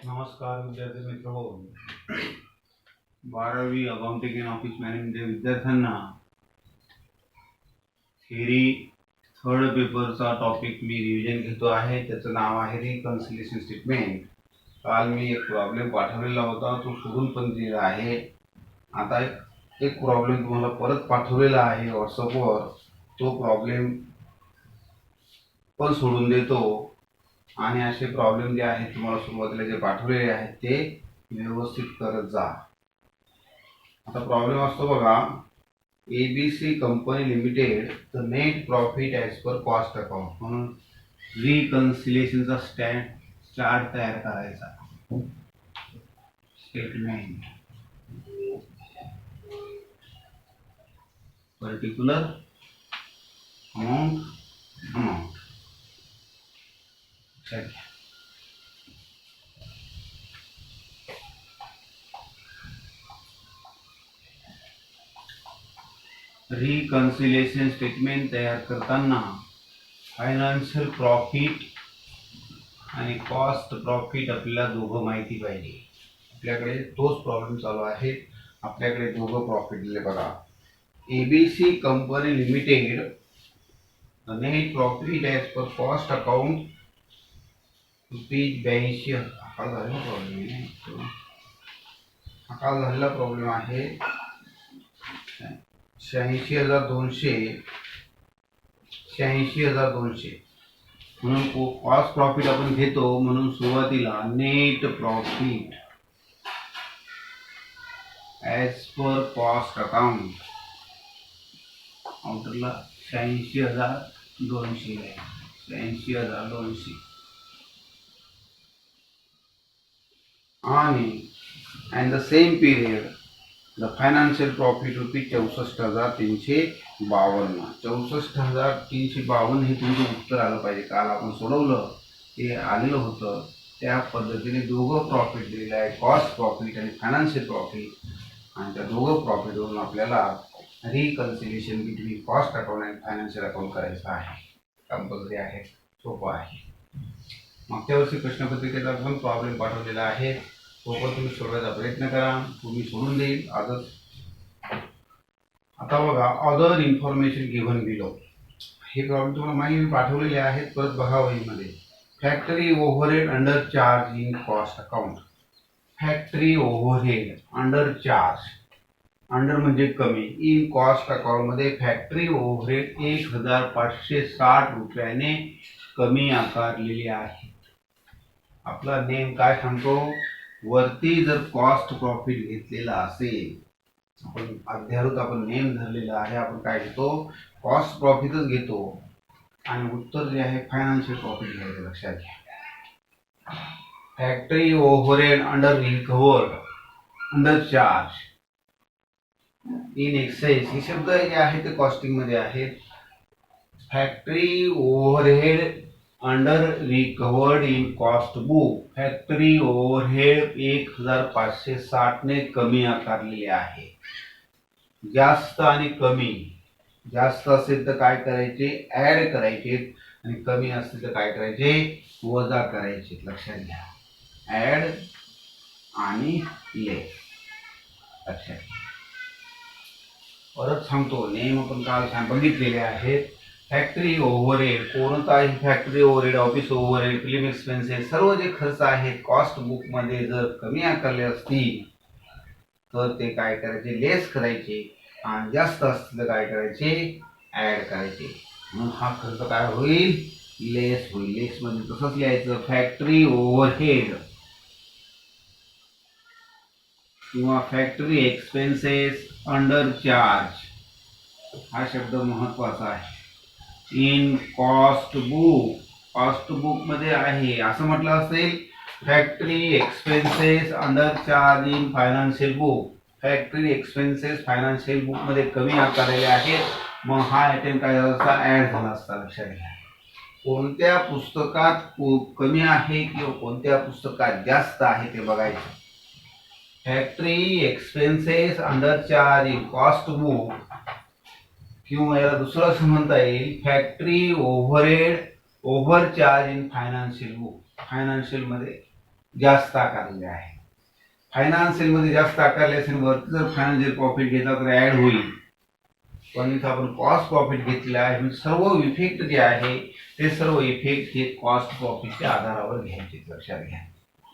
नमस्कार विद्यार्थी मित्र हो. 12वी अकाउंटिंग अँड ऑफिस मॅनेजमेंट विद्यार्थ्यांना थेरी थर्ड पेपरचा टॉपिक मी रिव्हिजन घेतो आहे. त्याचं नाव आहे रिकन्सिलिएशन स्टेटमेंट. काल मी एक प्रॉब्लेम पाठवलेला होता, तो सोडून पण दिलेला आहे. आता एक प्रॉब्लेम तुम्हाला परत पाठवलेला आहे व्हॉट्सअपवर. तो प्रॉब्लेम पण सोडून देतो आणि असे प्रॉब्लेम जे आहेत तुम्हाला सुरुवातीला जे पाठवलेले आहेत ते व्यवस्थित करत जा. आता प्रॉब्लेम असतो बघा, ABC company limited the net profit as per cost account. म्हणून रिकन्सिलिएशनचा चार्ट तयार करायचा. Statement particular amount reconciliation statement तयार करताना फायनान्शियल प्रॉफिट आणि कॉस्ट प्रॉफिट आपल्याला दोघं माहिती पाहिजे. आपल्याकडे तोच प्रॉब्लेम चालू आहे. आपल्याकडे दोघं प्रॉफिट दिले बघा. ABC company limited net profit as per cost account ₹82,000. हा झालेला प्रॉब्लेम आहे. 86,200 म्हणून कॉस्ट प्रॉफिट आपण घेतो. म्हणून सुरुवातीला net profit as per cost account आउटरला 86,200 आहे. 86,200 आणि and the same period the financial profit ₹64,352. 64,352 हे तुमचं उत्तर आलं पाहिजे. काल आपण सोडवलं ते आलेलं होतं. त्या पद्धतीने दोघं प्रॉफिट दिलेलं आहे, कॉस्ट प्रॉफिट आणि फायनान्शियल प्रॉफिट. आणि त्या दोघं प्रॉफिटवरून आपल्याला रिकन्सिलिएशन बिटवीन कॉस्ट अकाउंट आणि फायनान्शियल अकाउंट करायचं आहे. कंपल्सरी आहे, सोपं आहे. मागच्या वर्षी प्रश्नपत्रिकेचा पण प्रॉब्लेम पाठवलेला आहे, तो पण तुम्ही सोडवायचा प्रयत्न करा. तुम्ही सोडून देईल आजच. आता बघा, अदर इन्फॉर्मेशन गिव्हन बिलो. हे प्रॉब्लेम तुम्हाला माहिती पाठवलेले आहेत, परत बघा वहीमध्ये. Factory overhead under charge in cost account. Factory overhead under charge, under म्हणजे कमी, इन कॉस्ट अकाउंट मध्ये फॅक्टरी ओव्हरहेड ₹1,560 कमी आकारलेली आहे. आपला नेम काय सांगतो, वरती जर कॉस्ट प्रॉफिट घेतलेला असेल, आपण अध्यारूत आपण नेम धरलेला आहे, आपण काय घेतो, कॉस्ट प्रॉफिटच घेतो. आणि उत्तर जे आहे फायनान्शियल प्रॉफिट घ्यायचं. लक्षात घ्या, factory overhead under recovered under charge in excess. हे शब्द जे आहे ते कॉस्टिंग मध्ये आहेत. Factory overhead under recovered in cost book. Factory overhead 1,560 ने कमी आकारलेले आहे. जास्त आणि कमी, जास्त असेल तर काय करायचे, ऍड करायचे, आणि कमी असेल तर काय करायचे, वजा करायचे. लक्षात घ्या, ऍड आणि लेस. लक्षात घ्या. परत सांगतो, नेम आपण काल बघितलेले आहेत. फॅक्टरी ओव्हरहेड, कोणताही factory overhead, office overhead, film expenses, सर्व जे खर्च आहेत कॉस्ट बुक मध्ये जर कमी आकारले असतील तर ते काय करायचे, लेस करायचे. आणि जास्त असतील तर काय करायचे, ऍड करायचे. म्हणून हा खर्च काय होईल, लेस होईल. लेस मध्ये तसंच लिहायचं, फॅक्टरी ओव्हरहेड किंवा फॅक्टरी एक्सपेन्सेस अंडर चार्ज. हा शब्द महत्वाचा आहे. In cost book, cost book मध्ये आहे असं म्हटलं असेल. Factory expenses under charge in financial book. Factory expenses financial book मध्ये कमी आकारलेले आहेत. मग हा आयटम काय झाला असता, ऍड झाला असता. लक्षात घ्या, कोणत्या पुस्तकात कमी आहे किंवा कोणत्या पुस्तकात जास्त आहे ते बघायचं. Factory expenses under charge in cost book, किंवा याला दुसरं असं म्हणता येईल, factory overhead over charge in financial book. Financial मध्ये जास्त आकारलेले आहे. फायनान्शियल मध्ये जास्त आकारले असेल वरती जर फायनान्शियल प्रॉफिट घेतला तर ऍड होईल, पण इथं आपण कॉस्ट प्रॉफिट घेतलेला आहे. सर्व इफेक्ट जे आहे ते सर्व इफेक्ट हे कॉस्ट प्रॉफिटच्या आधारावर घ्यायचे, लक्षात घ्या.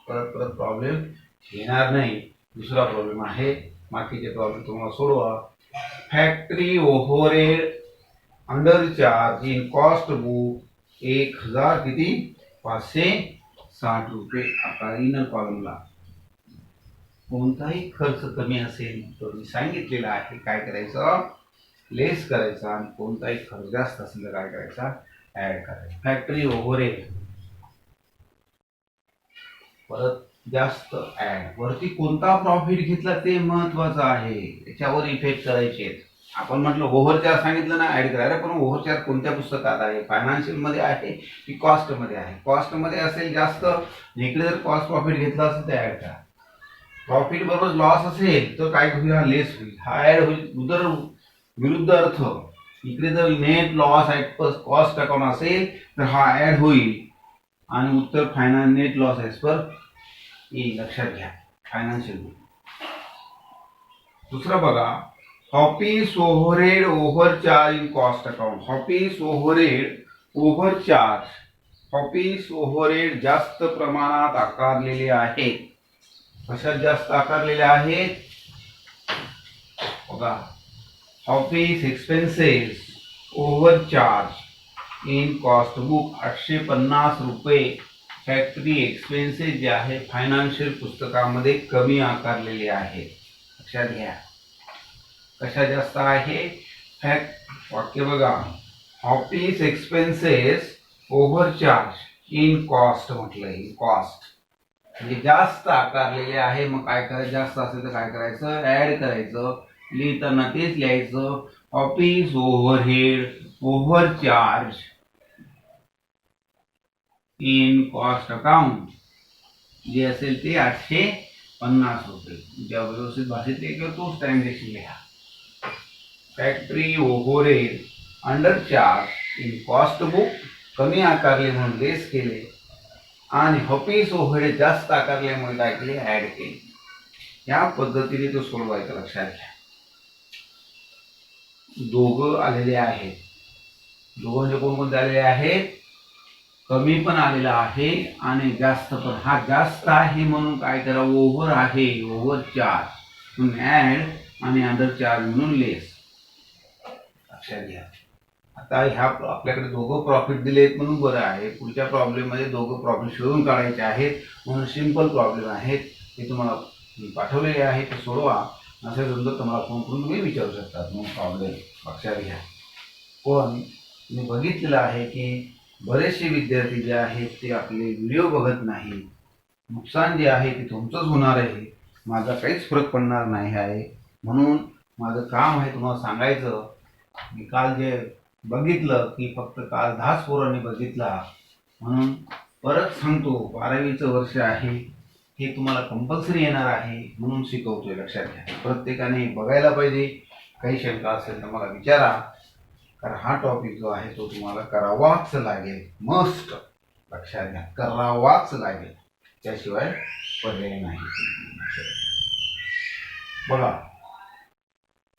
परत परत प्रॉब्लेम येणार नाही. दुसरा प्रॉब्लेम आहे, बाकीचे प्रॉब्लेम तुम्हाला सोडवा. Factory overhead under charge in cost book 1000 किती 560 रुपये. आता इनर कॉलमला कोणताही खर्च कमी असेल तर मी सांगितलेलं आहे काय करायचं, लेस करायचा, आणि कोणताही खर्च जास्त असेल तर काय करायचा, ऍड करायचा. फॅक्टरी ओव्हरहेड परत जास्त ऍड. वरती कोणता प्रॉफिट घेतला ते महत्वाचं आहे, त्याच्यावर इफेक्ट करायचे. आपण म्हटलं ओव्हरचार्ज सांगितलं ना ऍड करायला, पण ओव्हरचार्ज कोणत्या पुस्तकात आहे, फायनान्शियल मध्ये आहे की कॉस्ट मध्ये आहे. कॉस्ट मध्ये असेल जास्त, इकडे जर कॉस्ट प्रॉफिट घेतला असेल तर ऍड करा. प्रॉफिट बरोबर लॉस असेल तर काय होईल, हा लेस होईल, हा ऍड होईल. उदर विरुद्ध अर्थ, इकडे जर net loss at cost account असेल तर हा ऍड होईल, आणि उत्तर finance net loss as per येईल, लक्षात घ्या. फायनान्शियल. दुसरं बघा, office overhead overcharge in cost account. Office overhead overcharge, office overhead जास्त प्रमाणात आकारलेले आहेत. कशात जास्त आकारलेले आहेत बघा, office expenses overcharge in cost book 850 रुपये. फॅक्टरी एक्सपेन्सेस जे आहे फायनान्शियल पुस्तकामध्ये कमी आकारलेले आहेत, लक्षात घ्या. कशा जास्त आहे, वाक्य बघा, office expenses overcharge in cost म्हटलंय, इन कॉस्ट म्हणजे जास्त आकारलेले आहे. मग काय करायचं, जास्त असेल तर काय करायचं, ऍड करायचं. लिहिताना तेच लिहायचं, office overhead overcharge in cost account जे असेल ते 850 रुपये. ज्या व्यवस्थित भाषेत लिहिलं तोच ट्रान्झॅक्शन लिहा. Factory overhead under charge in cost book कमी आकारले म्हणून लेस केले, आणि ऑफिस ओव्हरहेड जास्त आकारल्यामुळे काय केले, ऍड केले. या पद्धतीने तो सोडवायचा, लक्षात घ्या. दोघं आलेले आहेत. दोघं म्हणजे कोणकोणते आलेले आहेत, कमी पण आलेला आहे आणि जास्त पण. हा जास्त आहे म्हणून काय करा, ओव्हर आहे, ओव्हर चार्ज म्हणून ऍड, आणि अंडर चार्ज म्हणून लेस, लक्षात घ्या. आता ह्या आपल्याकडे दोघं प्रॉफिट दिलेत म्हणून बरं आहे. पुढच्या प्रॉब्लेम मध्ये दोघं प्रॉफिट शोधून काढायचे आहेत म्हणून सिंपल प्रॉब्लेम आहेत, ते तुम्हाला पाठवलेले आहे, ते सोडवा. असे नंतर तुम्हाला फोन करून तुम्ही विचारू शकता मग प्रॉब्लेम, लक्षात घ्या. पण मी बघितलेलं आहे की बरेचसे विद्यार्थी जे आहेत ते आपले व्हिडिओ बघत नाही. नुकसान जे आहे ते तुमचंच होणार आहे, माझा काहीच फरक पडणार नाही आहे. म्हणून माझं काम आहे तुम्हाला सांगायचं. मी काल जे बघितलं की फक्त काल 10 पोरांनी बघितला, म्हणून परत सांगतो, 12वीचं वर्ष आहे, हे तुम्हाला कंपल्सरी येणार आहे म्हणून शिकवतोय, लक्षात घ्या. प्रत्येकाने बघायला पाहिजे. काही शंका असेल तर मला विचारा, कारण हा टॉपिक जो आहे तो तुम्हाला करावाच लागेल, मस्ट, लक्षात घ्या, करावाच लागेल, त्याशिवाय पर्याय नाही. बघा,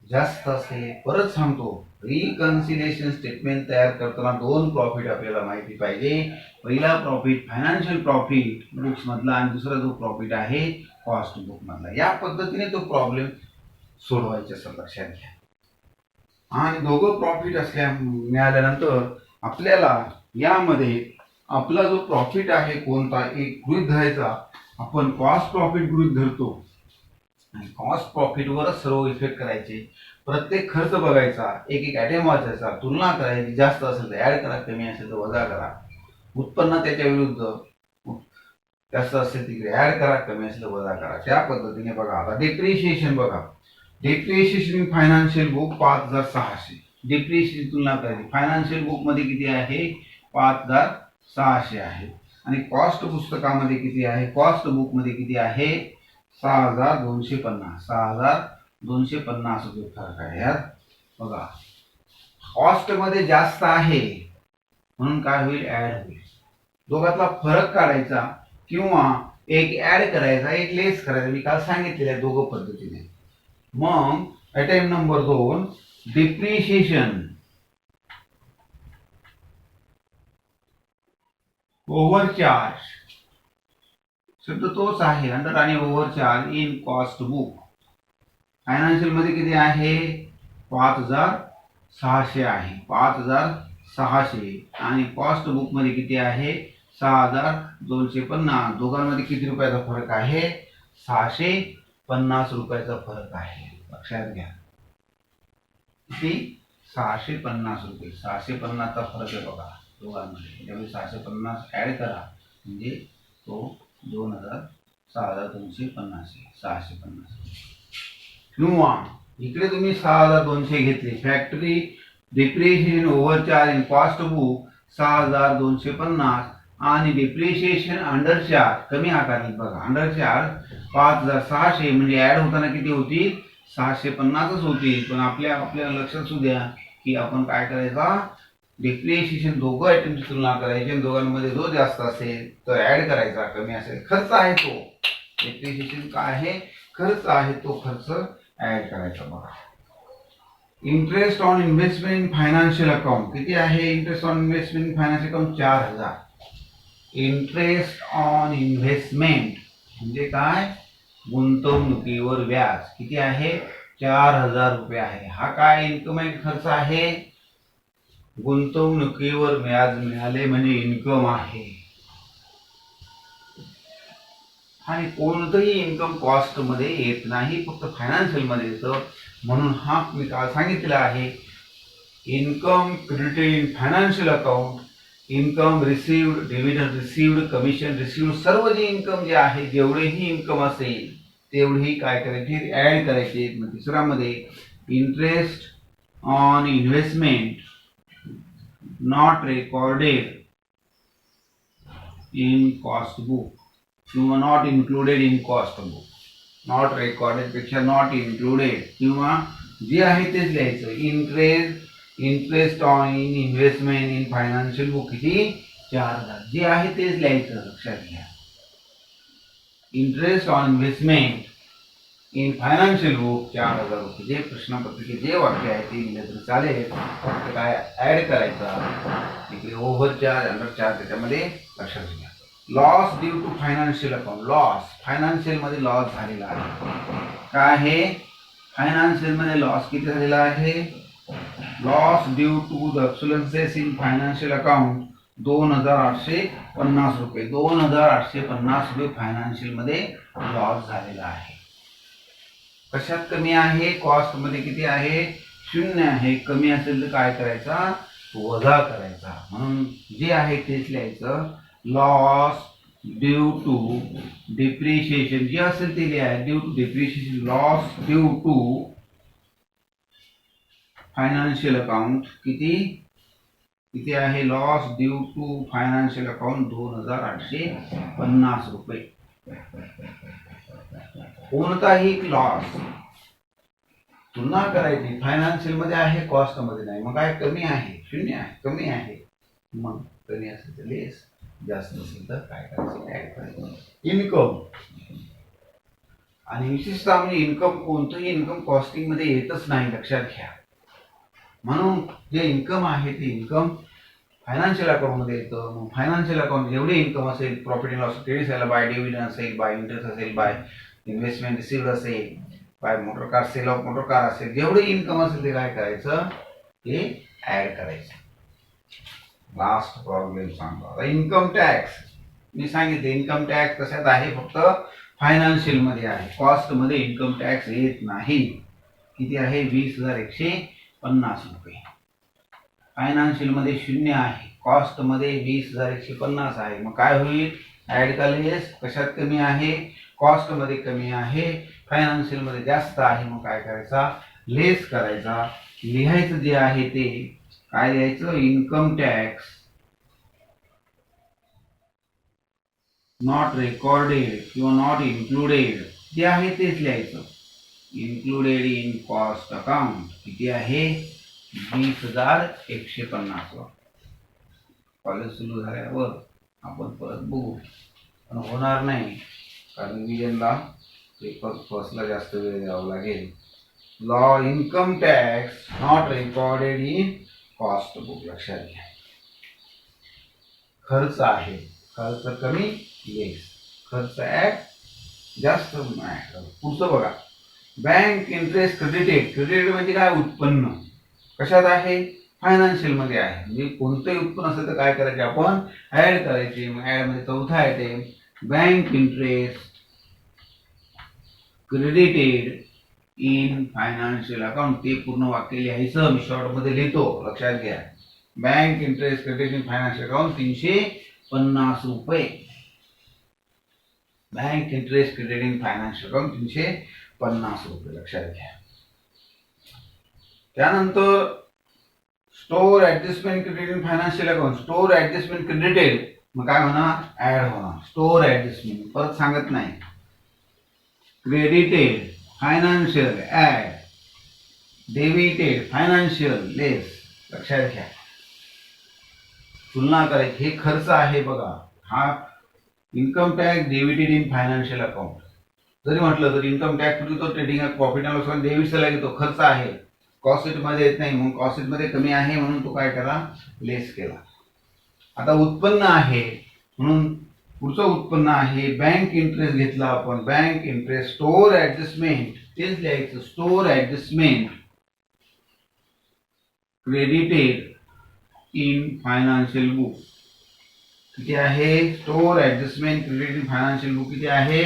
जास्त असेल, परत सांगतो, रिकन्सिलेशन स्टेटमेंट तयार करताना 2 प्रॉफिट आपल्याला माहिती पाहिजे. पहिला प्रॉफिट फायनान्शियल प्रॉफिट बुक्स मधला, आणि दुसरा जो प्रॉफिट आहे कॉस्ट बुक मधला. या पद्धतीने तो प्रॉब्लेम सोडवायचा असं लक्षात घ्या. आणि दोघं प्रॉफिट मिळाल्यानंतर आपल्याला यामध्ये आपला जो प्रॉफिट आहे कोणता एक गृहीत धरायचा. आपण कॉस्ट प्रॉफिट गृहीत धरतो, आणि कॉस्ट प्रॉफिटवरच सर्व इफेक्ट करायचे. प्रत्येक खर्च बघायचा, एक एक आयटम वाचायचा, तुलना करायची. जास्त असेल तर ऍड करा, कमी असेल तर वजा करा. उत्पन्न त्याच्या विरुद्ध, जास्त असेल तिकडे ऍड करा, कमी असेल तर वजा करा. त्या पद्धतीने बघा. आता डेप्रिशिएशन बघा, डेप्रिशिएशन फायनान्शियल बुक 5600. डेप्रिशिएशन तुलना करायची. फायनान्शियल बुक मध्ये किती आहे, 5600 आहे, आणि कॉस्ट पुस्तकामध्ये किती आहे, कॉस्ट बुक मध्ये किती आहे, 6250. 6250 रुपये फरक आहे यार. बघा, कॉस्ट मध्ये जास्त आहे म्हणून काय होईल, ऍड होईल. दोघातला फरक काढायचा, किंवा एक ऍड करायचा, एक लेस करायचा. मी काल सांगितलेलं आहे दोघं पद्धतीने. मग आयटम नंबर 2, डिप्रिशिएशन ओव्हरचार्ज. शब्द तोच आहे, अंडर आणि ओव्हरचार्ज इन कॉस्ट बुक. फायनान्शियल मध्ये किती आहे? 5600 आहे, 5600. आणि कॉस्ट बुक मध्ये किती आहे? 6250. दोघांमध्ये किती रुपयाचा फरक आहे? 650 रुपयाचा फरक आहे. लक्षात घ्या, किती? 650 रुपये. 650 चा फरक आहे बघा दोघांमध्ये. त्यामुळे 650 ऍड करा म्हणजे तो 6250 650. किंवा इकडे तुम्ही 6200 घेतले. Factory depreciation overcharge in cost book 6250 आणि डिप्रिशिएशन अंडर चार्ज कमी आकारले बघा. अंडर चार्ज 5600 म्हणजे ऍड होताना किती होतील? 650च होतील. पण आपल्याला लक्षात असू द्या की आपण काय करायचा? डिप्रिशिएशन दोघं आयटमची तुलना करायची आणि दोघांमध्ये जो जास्त असेल तर ऍड करायचा, कमी असेल खर्च आहे तो. डिप्रिशिएशन काय आहे? खर्च आहे, तो खर्च ऍड करायचा बघा. Interest on investment in financial account किती आहे? Interest on investment in financial account 4000. Interest on investment म्हणजे काय? गुंतवणुकीवर व्याज किती आहे? 4000 रुपये आहे. हा काय इन्कम आहे खर्च आहे? गुंतवणुकीवर व्याज मिळाले म्हणजे इन्कम आहे. आणि कोणतंही इन्कम कॉस्ट मध्ये येत नाही, फक्त फायनान्शियल मध्ये येतं. म्हणून हा मी काल सांगितलेला आहे, income credited in financial account, income received, dividend received, commission received, सर्व जे इन्कम जे आहे, जेवढेही इन्कम असेल तेवढेही काय करायचे? ऍड करायचे. मग तिसऱ्यामध्ये interest on investment not recorded in cost book किंवा not included in cost book. Not recorded पेक्षा नॉट इन्क्लुडेड किंवा जे आहे तेच लिहायचं. Interest on in investment in financial book किती? 4000. जे आहे तेच लिहायचं, लक्षात घ्या. Interest on investment in financial book 4000 रुपये. जे प्रश्नपत्रिकेत जे वाक्य आहे ते लिहिलं तर चालेल. फक्त काय ऍड करायचा इकडे ओव्हरचार्ज, अंडरचार्ज त्याच्यामध्ये लक्षात घ्या. Loss due to financial account. Loss financial मध्ये लॉस झालेला आहे. काय आहे? फायनान्शियल मध्ये लॉस किती झालेला आहे? Loss due to the expenses in financial account 2850 रुपये. 2850 रुपये फायनान्शियल मध्ये लॉस झालेला आहे. कशात कमी आहे? कॉस्ट मध्ये किती आहे? 0 आहे. कमी असेल तर काय करायचा? वजा करायचा. म्हणून जे आहे तेच लिहायचं. लॉस ड्यू टू डिप्रिशिएशन जे असेल ते लिहा. Due to depreciation, loss due to financial account किती किती आहे? Loss due to financial account 2850 रुपये. कोणताही लॉस तुलना करायची, फायनान्शियल मध्ये आहे, कॉस्ट मध्ये नाही. मग काय? कमी आहे, 0 आहे, कमी आहे. मग कमी असेल तर लेस, जास्त असेल तर काय करायचं? ऍड करायचं. इन्कम आणि विशेषतः म्हणजे इन्कम, कोणतंही इन्कम कॉस्टिंग मध्ये येतच नाही, लक्षात घ्या. म्हणून जे इन्कम आहे ते इन्कम फायनान्शियल अकाउंट मध्ये येतं. मग फायनान्शियल अकाउंट जेवढे इन्कम असेल, प्रॉफिट अँड लॉस क्रेडिट असेल, बाय डिव्हिडंड असेल, बाय इंटरेस्ट असेल, बाय इन्व्हेस्टमेंट रिसिव्ड असेल, by motor car, sale of motor car असेल, जेवढे इन्कम असेल ते काय करायचं? ते ऍड करायचं. लास्ट प्रॉब्लेम सांगतो आता. इन्कम टॅक्स मी सांगितले, इन्कम टॅक्स कशात आहे? फक्त फायनान्शियल मध्ये आहे. कॉस्ट मध्ये इन्कम टॅक्स येत नाही. किती आहे? 20150 रुपये. फायनान्शियल मध्ये 0 आहे, कॉस्ट मध्ये 20150 आहे. मग काय होईल? ऍड केलेस. कशात कमी आहे? कॉस्ट मध्ये कमी आहे, फायनान्शियल मध्ये जास्त आहे. मग काय करायचा? लेस करायचा. लिहायचं जे आहे ते काय लिहायचं? इन्कम टॅक्स नॉट रेकॉर्डेड किंवा नॉट इन्क्लुडेड जे आहे तेच लिहायचं. इन्क्लुडेड इन कॉस्ट अकाउंट किती आहे? 20150. कॉलेज सुरू झाल्यावर आपण परत बघू. पण होणार नाही, कारण रिव्हिजनला पेपर फर्स्टला जास्त वेळ द्यावा लागेल. Law income tax not recorded in cost book. लक्षात घ्या, खर्च आहे, खर्च कमी लेस, खर्च जास्त. पुढचं बघा, बँक इंटरेस्ट क्रेडिटेड. क्रेडिटेड म्हणजे काय? उत्पन्न. कशात आहे? फायनान्शियल मध्ये आहे. म्हणजे कोणतंही उत्पन्न असेल तर काय करायचे आपण? ऍड करायचे. मग ऍड मध्ये चौथा येते bank interest credited in financial account. ते पूर्ण वाक्य लिहायचं, मी शॉर्ट मध्ये लिहितो, लक्षात घ्या. Bank interest credited in financial account 350 रुपये. Bank interest credited in financial account 350 रुपये. लक्षात घ्या. त्यानंतर store adjustment credited in financial account. Store adjustment credited, मग काय होणार? ऍड होणार. स्टोर ऍडजस्टमेंट परत सांगत नाही. Credited financial add, debited financial less. लक्षात घ्या, तुलना करायची. हे खर्च आहे बघा, हा income tax debited in financial account. जरी म्हटलं तर इन्कम टॅक्स तो ट्रेडिंग प्रॉफिट अँड लॉस डेबिटला घेतो, खर्च आहे, कॉस्ट मध्ये येत नाही, म्हणून कॉस्ट मध्ये कमी आहे म्हणून तो काय केला? लेस केला. आता उत्पन्न आहे म्हणून पुढचं उत्पन्न आहे बँक इंटरेस्ट घेतला आपण. बँक इंटरेस्ट स्टोर ऍडजस्टमेंट, तेच लिहायचं, store adjustment credited in financial book. किती आहे? Store adjustment credited in financial book किती आहे?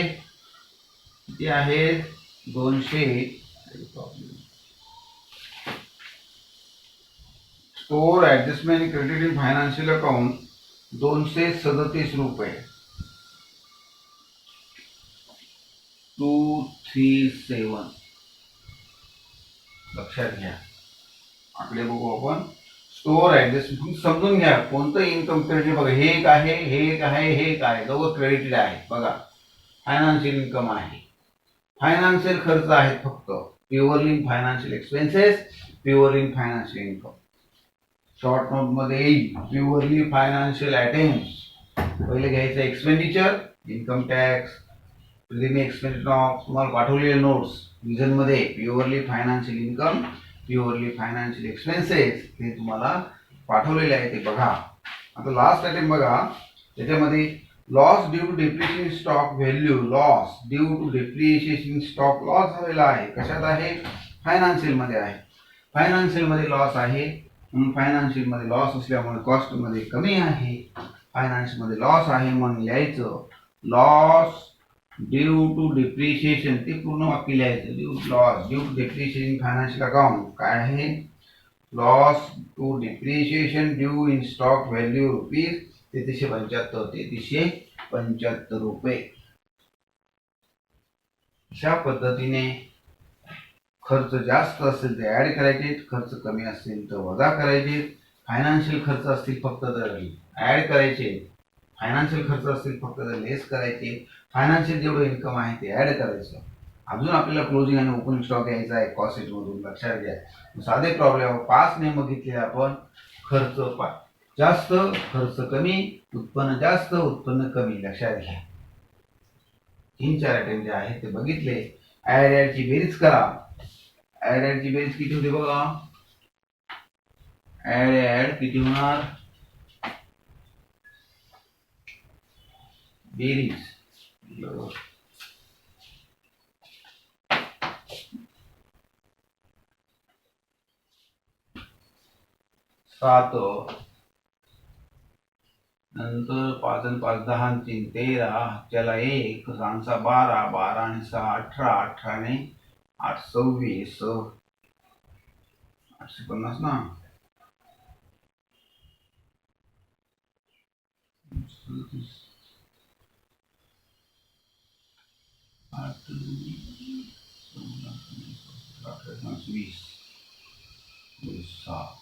किती आहे? 200. Store adjustment credited in financial account 237 रुपये. 237. लक्षात घ्या, आकडे बघू आपण. स्टोर ऍडजस्टमेंट समजून घ्या, कोणतं इन्कम क्रेडिट बघा, हे एक आहे, हे एक आहे, हे एक आहे, दोघं क्रेडिटेड आहे बघा. फायनान्शियल इन्कम आहे, फायनान्शियल खर्च आहेत फक्त, purely financial expenses, purely financial income. Short note मध्ये येईल प्युअरली फायनान्शियल आयटेम्स. पहिले घ्यायचं expenditure, income tax, preliminary expenditure. तुम्हाला पाठवलेले नोट्स रिव्हिजन मध्ये purely financial income, purely financial expenses हे तुम्हाला पाठवलेले आहे, ते बघा. आता लास्ट आयटम बघा, त्याच्यामध्ये loss due to depreciation stock value. Loss due to depreciation stock loss झालेला आहे. कशात आहे? फायनान्शियल मध्ये आहे. फायनान्शियल मध्ये लॉस आहे म्हणून फायनान्शियल मध्ये लॉस असल्यामुळे कॉस्ट मध्ये कमी आहे. फायनान्शियल मध्ये लॉस आहे म्हणून लिहायचं लॉस ड्यू टू डेप्रिशिएशन. ते पूर्ण वाक्य लिहायचं. Loss due to depreciation financial account काय आहे? Loss to depreciation due in stock value rupees 3375 रुपये. अशा पद्धतीने खर्च जास्त असेल तर ऍड करायचे, खर्च कमी असेल तर वजा करायचे. फायनान्शियल खर्च असतील फक्त तर ऍड करायचे, फायनान्शियल खर्च असतील फक्त तर लेस करायचे. फायनान्शियल जेवढं इन्कम आहे ते ऍड करायचं. अजून आपल्याला क्लोजिंग आणि ओपनिंग स्टॉक यायचा आहे कॉस्ट शीट मधून. लक्षात घ्या, साधे प्रॉब्लेम 5 ने बघितले आपण. खर्च जास्त, खर्च कमी, उत्पन्न जास्त, उत्पन्न कमी. लक्षात घ्या, 3-4 आयटम जे आहे ते बघितले. ऍड ची बेरीज करा. ऍड ची बेरीज किती होते बघा. ऍड किती होणार? बेरीज 7, नंतर 5 आणि 5 10 आणि 3 13, त्याला 1 सांसा 12, 12 आणि 6 18, 18 आणि 8 26, 850 ना. 20, 6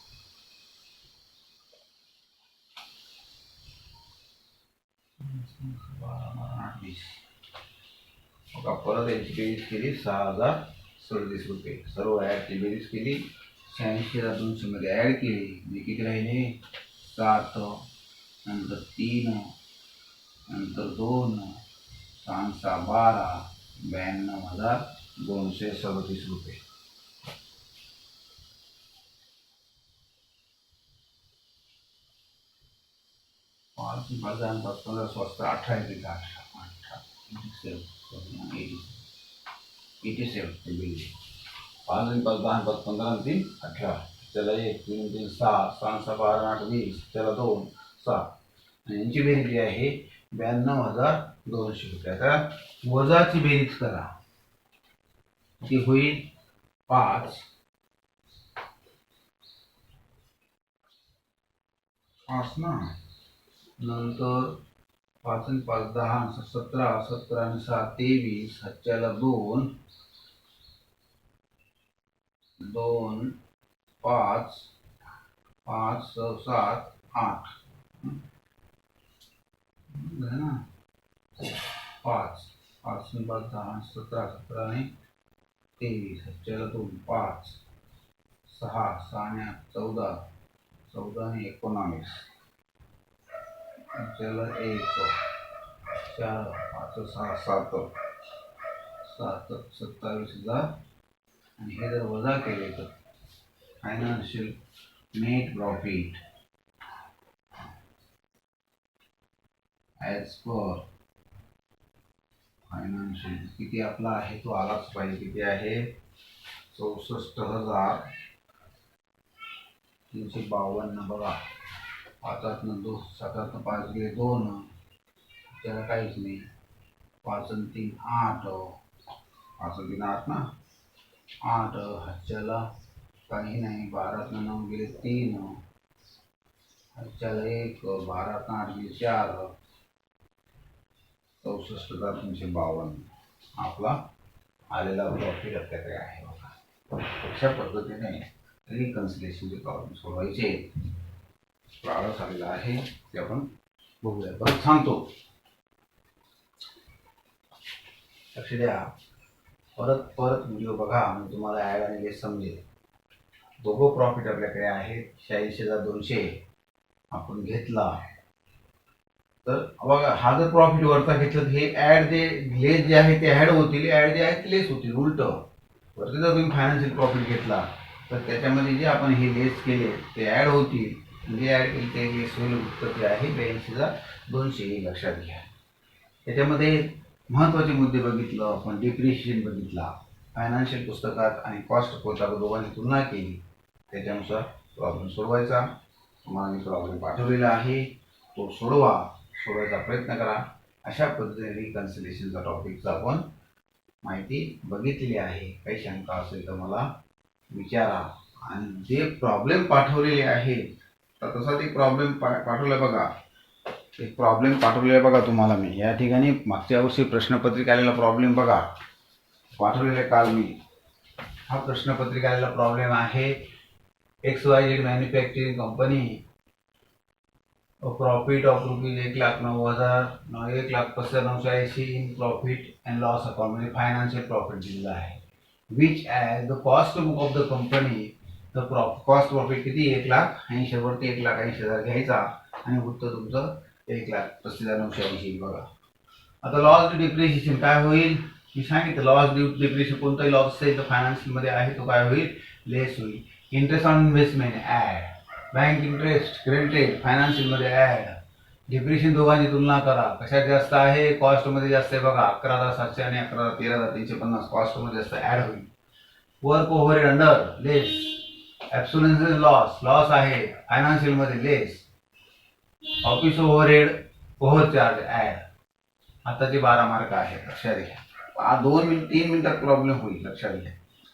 बघा. परत याची बेरीज केली 6037 रुपये. सर्व ऍडची बेरीज केली, 86,200 मध्ये ऍड केली. किती राहिले? 7, नंतर 3, नंतर 2, 6 12, 92,237 रुपये. 5 5 15 स्वस्त 18 येते का 87 बिल. 5 आणि 5 10 5 15 आणि 3 18. त्याला 1 3 3 6 6 6 12 8 20. त्याला 2 6 आणि यांची बेरीज जी आहे 92,200 रुपये. आता वजाची बेरीज करा, ती होईल 5 ना, नंतर 5 आणि 5 10 17 17 आणि 6 23. हातच्याला 2 2 5 5 6 7 8 ना. 5 5 आणि 5 10 17 17 आणि 23. हातच्याला 2 5 6 6 आणि 8 14 14 आणि 19. हातच्याला 1 4 5 6 7 7 27,000. आणि हे जर वजा केले तर फायनान्शियल नेट प्रॉफिट ॲज पर फायनान्शियल किती आपला आहे तो आलाच पाहिजे. किती आहे 64,352. बघा 5 2 7 5 गेले 2, त्याला काहीच नाही. 5 आणि 3 8, 5 आणि 3 8 ना, 8. हातच्याला काही नाही. 12 9 गेले 3, हातच्याला 1. 12 8 गेले 4, 64,352 आपला आलेला प्रॉफिट आपल्याकडे आहे. बघा अशा पद्धतीने रिकन्सिलेशनचे प्रॉब्लेम सोडवायचे. आळस आलेला आहे ते आपण बघूया. परत सांगतो, लक्ष द्या. परत व्हिडिओ बघा म्हणजे तुम्हाला ॲड आणि लेस समजेल. दोघं प्रॉफिट आपल्याकडे आहेत. 86,200 आपण घेतला तर बघा हा जर प्रॉफिट वरचा घेतला तर हे ॲड जे लेस जे आहे ते ॲड होतील, ॲड जे आहे ते लेस होतील. उलट वरती जर तुम्ही फायनान्शियल प्रॉफिट घेतला तर त्याच्यामध्ये जे आपण हे लेस केले ते ॲड होतील. जे ॲड केले ते लेस होईल. उत्तर जे आहे 82,200. हे लक्षात घ्या. त्याच्यामध्ये महत्त्वाचे मुद्दे बघितलं आपण. डिप्रिशिएशन बघितला, फायनान्शियल पुस्तकात आणि कॉस्ट पुस्तकात दोघांनी तुलना केली. त्याच्यानुसार प्रॉब्लेम सोडवायचा. तुम्हाला मी प्रॉब्लेम पाठवलेला आहे, तो सोडवायचा प्रयत्न करा. अशा पद्धतीने रिकन्सिलेशनचा टॉपिकचा आपण माहिती बघितलेली आहे. काही शंका असेल तर मला विचारा. आणि जे प्रॉब्लेम पाठवलेले आहेत तर तसा ते प्रॉब्लेम पाठवला बघा. एक प्रॉब्लेम पाठवलेला बघा तुम्हाला मी या ठिकाणी. मागच्या वर्षी प्रश्नपत्रिका आलेला प्रॉब्लेम बघा पाठवलेला काल मी. हा प्रश्नपत्रिका आलेला प्रॉब्लेम आहे. XYZ manufacturing company profit of rupees 1,09,000 1,95,980 in profit and loss account म्हणजे फायनान्शियल प्रॉफिट दिलेला आहे. Which as the cost book of the company the cost profit किती 1,80,000 वरती 1,80,000 घ्यायचा आणि उत्तर तुमचं 1,35,980. बघा आता लॉस डिप्रिशिएशन काय होईल मी सांगितलं. लॉस डिप्रिशिएशन कोणताही लॉस असेल तर फायनान्शियलमध्ये आहे तो काय होईल लेस होईल. Interest on investment add, bank interest credited फायनान्शियलमध्ये ॲड. डिप्रिशिएशन दोघांची तुलना करा. कशात जास्त आहे कॉस्टमध्ये जास्त आहे. बघा 11,700 आणि 13,350 कॉस्टमध्ये जास्त ॲड होईल. Work overhead under less. Absolute loss आहे फायनान्शियलमध्ये less. Office overhead overcharge add. आताचे 12 मार्क आहेत लक्षात घ्या. 3 मिनिटात प्रॉब्लेम होईल लक्षात घ्या.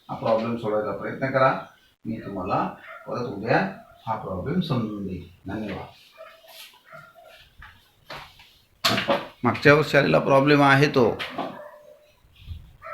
हा प्रॉब्लेम सोडवायचा प्रयत्न करा. मी तुम्हाला परत उद्या हा प्रॉब्लेम समजून देईल. धन्यवाद. मागच्या वर्षी आलेला प्रॉब्लेम आहे तो